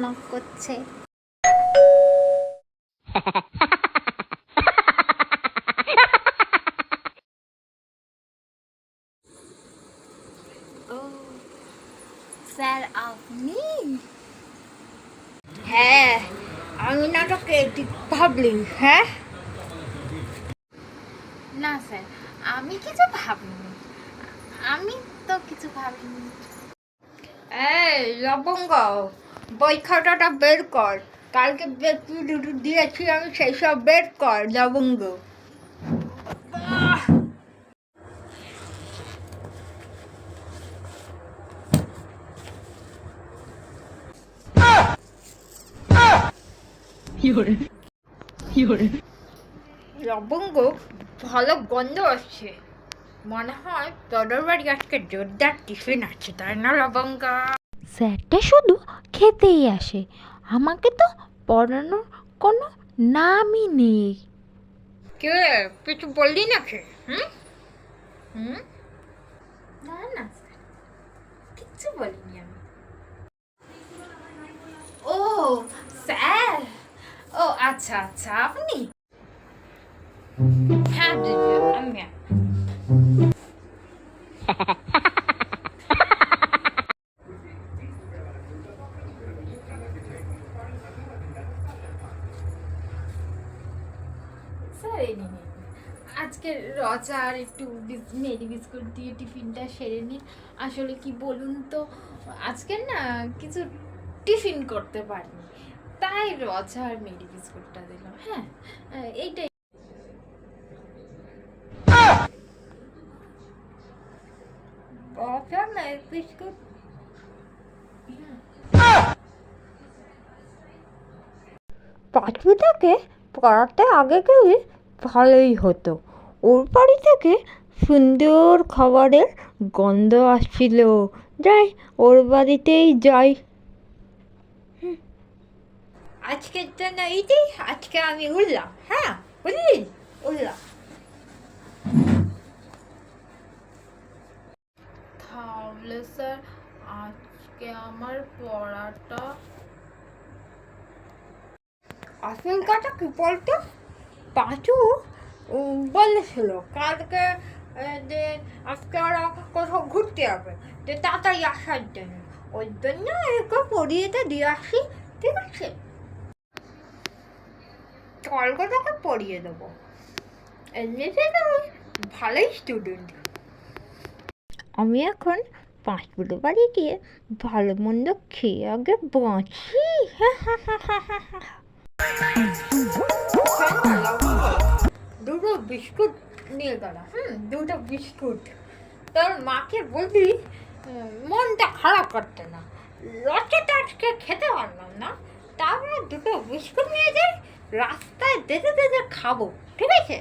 Knock করছে। ও sir আপনি? হ্যাঁ আমি নাটকে ঠিক ভাবলি? হ্যাঁ না স্যার আমি কিছু ভাবিনি, আমি তো কিছু ভাবিনি। এই লবঙ্গ, বই খাতাটা বের কর, কালকে কি দুটো দিয়েছি আমি সেই সব বের কর লবঙ্গ। লবঙ্গ ভালো গন্ধ আসছে, মনে হয় তোদের বাড়ি আজকে জোরদার টিফিন আছে, তাই না লবঙ্গ? স্যারটা শুধু খেতেই আসে, আমাকে তো পড়ানোর কোনো নামই নেই। কে কিছু বললি নাকি? হুম হুম না না স্যার কিচ্ছু বলিনি আমি। ও স্যার, ও আচ্ছা আচ্ছা আপনি? হ্যাঁ দিদি আমি। স্যার এই নিন, আজকে রচা আর একটু মেরি বিস্কুট দিয়ে টিফিনটা সেরে নিন। আসলে কি বলুন তো, আজকে না কিছু টিফিন করতে পারিনি, তাই রচা আর মেরি বিস্কুটটা দিলাম। হ্যাঁ এইটাই। রচা মেরি বিস্কুট পাঁচমিটাকে পড়াতে আগে গেলে ভালোই হতো। ওর বাড়ি থেকে সুন্দর খাবারের গন্ধ আসছিল। যাই, ওর বাড়িতেই যাই। আজকের জন্য এইটাই, আজকে আমি উঠলাম। হ্যাঁ বুঝলি, উঠলাম। তাহলে স্যার আজকে আমার পড়াটা আসল কথা কি বলতো, পাঁচু বলেছিল কালকে যে আজকে ওরা কোথাও ঘুরতে যাবে, যে তাড়াতাড়ি আসার জন্য, ওই জন্য একে পড়িয়েতে দিয়ে আসি। ঠিক আছে কালকে তোকে পড়িয়ে দেবো, এমনিতে তো ভালোই স্টুডেন্ট। আমি এখন পাঁচপুটো বাড়ি গিয়ে ভালো মন্দ খেয়ে আগে বাঁচি। দুটো বিস্কুট নিয়ে গেলাম। দুটো বিস্কুট তোর মাকে বলবি মনটা খারাপ করতে না, লচেটা আজকে খেতে পারলাম না, তারপরে দুটো বিস্কুট নিয়ে যাই, রাস্তায় যেতে যেতে খাবো। ঠিক আছে?